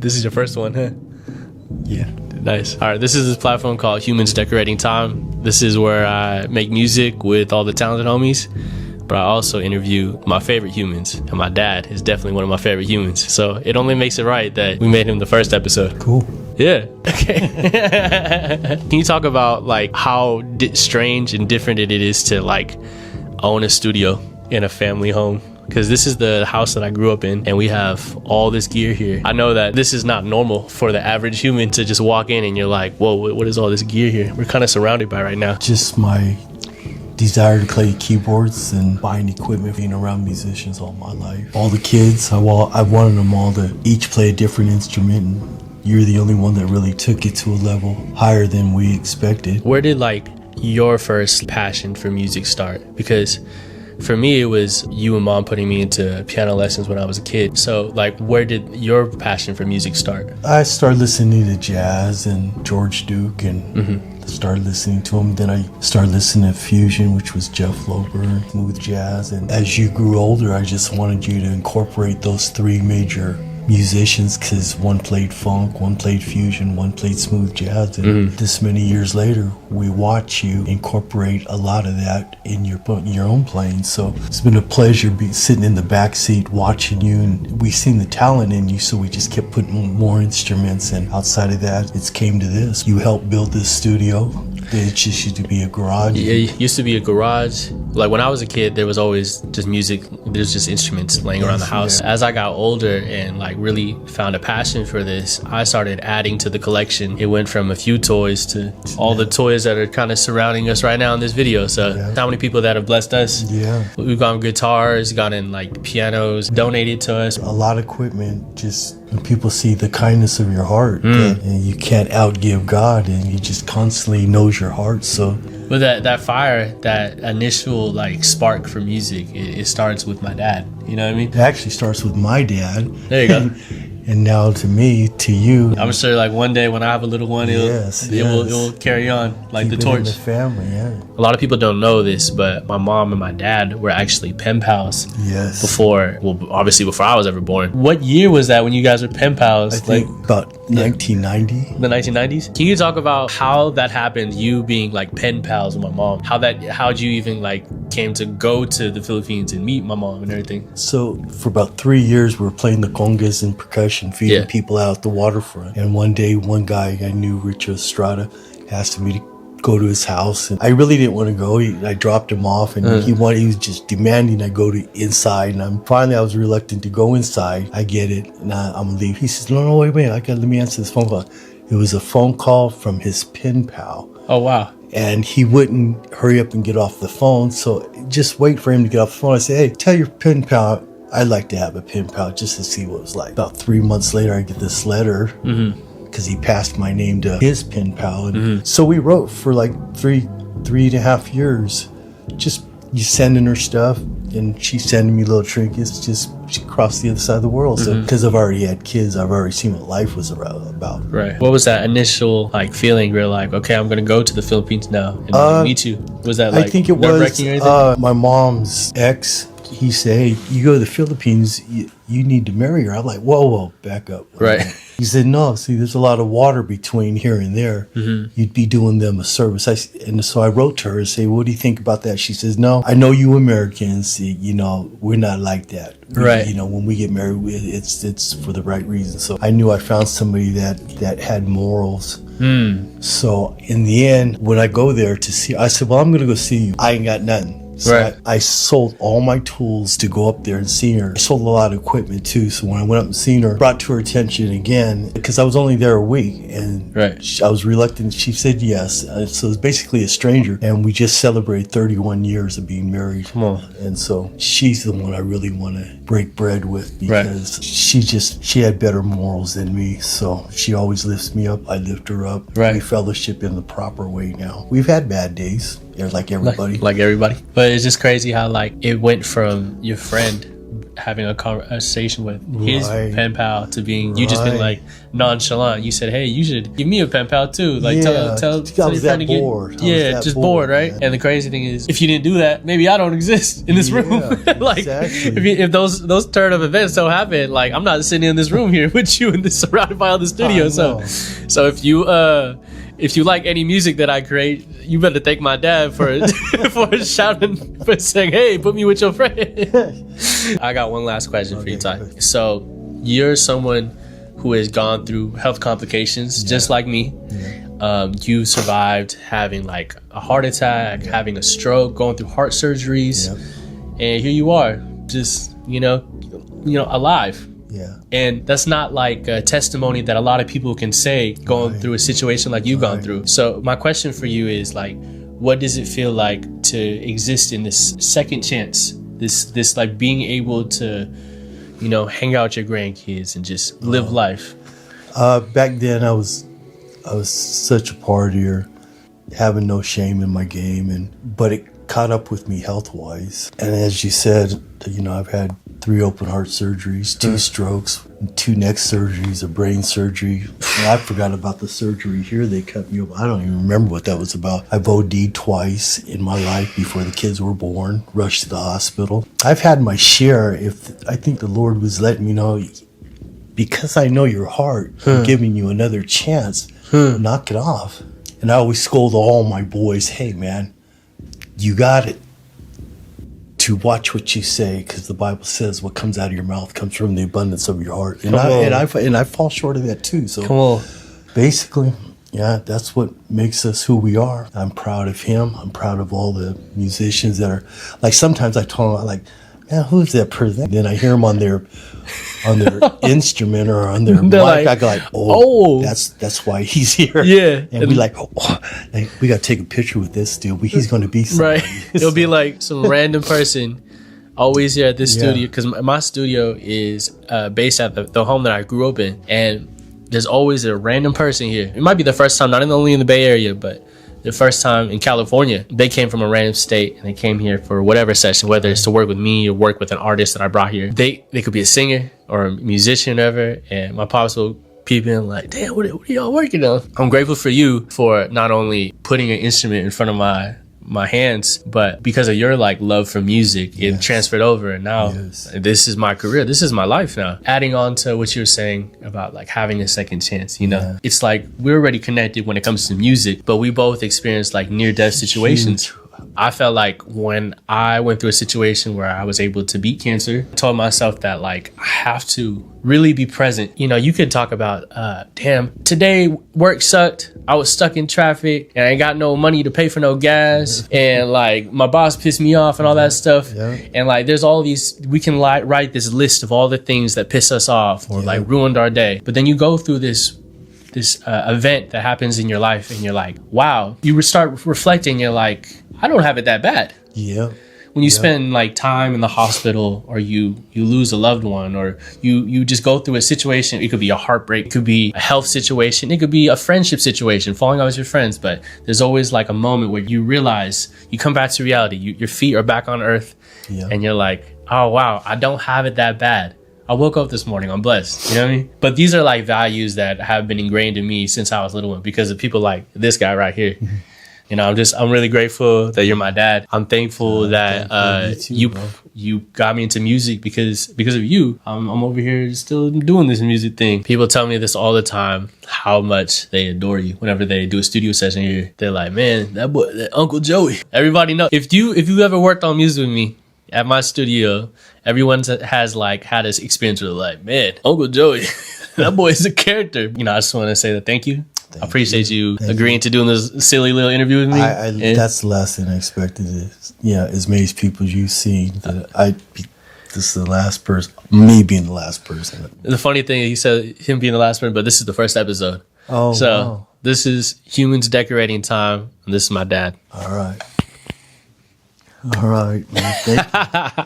This is your first one, huh? Yeah. Nice. All right, this is this platform called Humans Decorating Time. This is where I make music with all the talented homies, but I also interview my favorite humans, and my dad is definitely one of my favorite humans. So it only makes it right that we made him the first episode. Cool. Yeah. Okay. Can you talk about like how strange and different it is to like own a studio in a family home? Because this is the house that I grew up in, and we have all this gear here. I know that this is not normal for the average human to just walk in and you're like, whoa, what is all this gear here? We're kind of surrounded by right now. Just my desire to play keyboards and buying equipment, being around musicians all my life. All the kids, I wanted them all to each play a different instrument, and you're the only one that really took it to a level higher than we expected. Where did like your first passion for music start? Because for me, it was you and mom putting me into piano lessons when I was a kid. So like, where did your passion for music start? I started listening to jazz and George Duke and started listening to him. Then I started listening to fusion, which was Jeff Lober, smooth jazz. And as you grew older, I just wanted you to incorporate those three major musicians, because one played funk, one played fusion, one played smooth jazz, and this many years later we watch you incorporate a lot of that in your own playing. So it's been a pleasure sitting in the back seat watching you, and we seen the talent in you, so we just kept putting more instruments, and outside of that it's came to this. You helped build this studio. It just used to be a garage. Yeah, it used to be a garage. Like when I was a kid, there was always just music. There's just instruments laying around the house. Yeah. As I got older and like really found a passion for this, I started adding to the collection. It went from a few toys to all the toys that are kind of surrounding us right now in this video. So how many people that have blessed us? Yeah. We've gotten guitars, gotten like pianos donated to us. A lot of equipment. Just when people see the kindness of your heart, and you can't outgive God, and He just constantly knows your heart. So but that fire, that initial like spark for music, it starts with my dad. You know what I mean? It actually starts with my dad. There you go. And now to me, to you. I'm sure like one day when I have a little one, it will carry on like Keep the torch. in the family, yeah. A lot of people don't know this, but my mom and my dad were actually pen pals. Yes. Obviously before I was ever born. What year was that when you guys were pen pals? I think about 1990. The 1990s? Can you talk about how that happened, you being like pen pals with my mom? How'd you even like came to go to the Philippines and meet my mom and everything? So for about 3 years, we were playing the congas and percussion, feeding people out at the waterfront. And one day, one guy I knew, Rich Estrada, asked me to go to his house, and I really didn't want to go. I dropped him off, and he was just demanding I go to inside, and I was reluctant to go inside. I get it, and I'm gonna leave. He says, no, wait, let me answer this phone call. It was a phone call from his pen pal. Oh wow. And he wouldn't hurry up and get off the phone, so just wait for him to get off the phone. I said, hey, tell your pen pal I'd like to have a pen pal just to see what it was like. About 3 months later, I get this letter, because he passed my name to his pen pal. And so we wrote for like three and a half years, just you sending her stuff, and she sending me little trinkets, just she crossed the other side of the world. So because I've already had kids, I've already seen what life was about. Right. What was that initial like feeling? You're like, okay, I'm gonna go to the Philippines now and meet you. Was that like I think it was my mom's ex. He said, hey, you go to the Philippines, you need to marry her. I'm like, whoa, back up. Right. He said, no, see, there's a lot of water between here and there. You'd be doing them a service. And so I wrote to her and say, what do you think about that? She says, no, I know you Americans, we're not like that. Right. When we get married, it's for the right reason. So I knew I found somebody that had morals. So in the end, when I go there to see, I said, well, I'm going to go see you. I ain't got nothing. So I sold all my tools to go up there and see her. I sold a lot of equipment too. So when I went up and seen her, brought to her attention again, because I was only there a week, and I was reluctant. She said yes. So it's basically a stranger, and we just celebrated 31 years of being married. Come on. And so she's the one I really want to break bread with, because she had better morals than me. So she always lifts me up. I lift her up. We fellowship in the proper way now. We've had bad days. Like everybody. Like everybody. But it's just crazy how like it went from your friend having a conversation with his Right. pen pal to being you just been Right. like nonchalant. You said, hey, you should give me a pen pal too. Like Yeah, tell I your was friend that to get bored. I was yeah, that just bored, bored, right? man. And the crazy thing is, if you didn't do that, maybe I don't exist in this room. Yeah, Like exactly. if those turn of events don't happen, like I'm not sitting in this room here with you and this surrounded by all the studio. I So know. so if you like any music that I create, you better thank my dad for for shouting, for saying, "Hey, put me with your friend." I got one last question for you, Ty. Okay. So you're someone who has gone through health complications, just like me. You survived having like a heart attack, having a stroke, going through heart surgeries, and here you are, just alive. Yeah. And that's not like a testimony that a lot of people can say going through a situation like you've gone through. So my question for you is like, what does it feel like to exist in this second chance? This like being able to, hang out with your grandkids and just live life. Back then, I was such a partier, having no shame in my game, but it caught up with me health wise. And as you said, I've had 3 open heart surgeries, 2 strokes, 2 neck surgeries, a brain surgery. And I forgot about the surgery here. They cut me open. I don't even remember what that was about. I've OD'd twice in my life before the kids were born, rushed to the hospital. I've had my share. I think the Lord was letting me know, because I know your heart, I'm giving you another chance. Knock it off. And I always scold all my boys, hey man, you got it. To watch what you say, because the Bible says what comes out of your mouth comes from the abundance of your heart. And I fall short of that too. So Come on. basically, yeah, that's what makes us who we are. I'm proud of him. I'm proud of all the musicians that are, like, sometimes I tell them, like, man, who's that person? Then I hear them on their instrument or on their mic. Like, I go like, oh, that's why he's here. Yeah. And we like, we got to take a picture with this dude. He's going to be somebody. Right. It'll be like some random person always here at this studio, because my studio is based at the home that I grew up in, and there's always a random person here. It might be the first time, not only in the Bay Area, but the first time in California. They came from a random state and they came here for whatever session, whether it's to work with me or work with an artist that I brought here. They could be a singer or a musician or whatever, and my pops will peep in like, damn, what are y'all working on? I'm grateful for you for not only putting an instrument in front of my hands, but because of your like love for music, it transferred over, and now this is my career, this is my life now. Adding on to what you were saying about like having a second chance, it's like we're already connected when it comes to music, but we both experienced like near-death situations. Huge. I felt like when I went through a situation where I was able to beat cancer, I told myself that like I have to really be present. You could talk about, damn, today work sucked. I was stuck in traffic and I ain't got no money to pay for no gas. And like my boss pissed me off and all that stuff. Yeah. And like there's all these, we can write this list of all the things that piss us off or like ruined our day. But then you go through this event that happens in your life and you're like, wow, you start reflecting. You're like, I don't have it that bad. Yeah. When you spend like time in the hospital, or you lose a loved one, or you just go through a situation, it could be a heartbreak, it could be a health situation, it could be a friendship situation, falling out with your friends. But there's always like a moment where you realize, you come back to reality, your feet are back on earth, and you're like, oh wow, I don't have it that bad. I woke up this morning, I'm blessed. You know what I mean? But these are like values that have been ingrained in me since I was little one, because of people like this guy right here. I'm really grateful that you're my dad. I'm thankful that you got me into music because of you. I'm over here still doing this music thing. People tell me this all the time, how much they adore you. Whenever they do a studio session here, they're like, man, that boy, that Uncle Joey. Everybody knows. If you ever worked on music with me at my studio, everyone has like had this experience where they're like, man, Uncle Joey, that boy is a character. I just want to say that thank you. I appreciate you agreeing to doing this silly little interview with me. That's the last thing I expected. As many people as you've seen, this is the last person, me being the last person. The funny thing, he said him being the last person, but this is the first episode. Oh, so wow. This is Humans Decorating Time, and this is my dad. All right. Man. Thank you.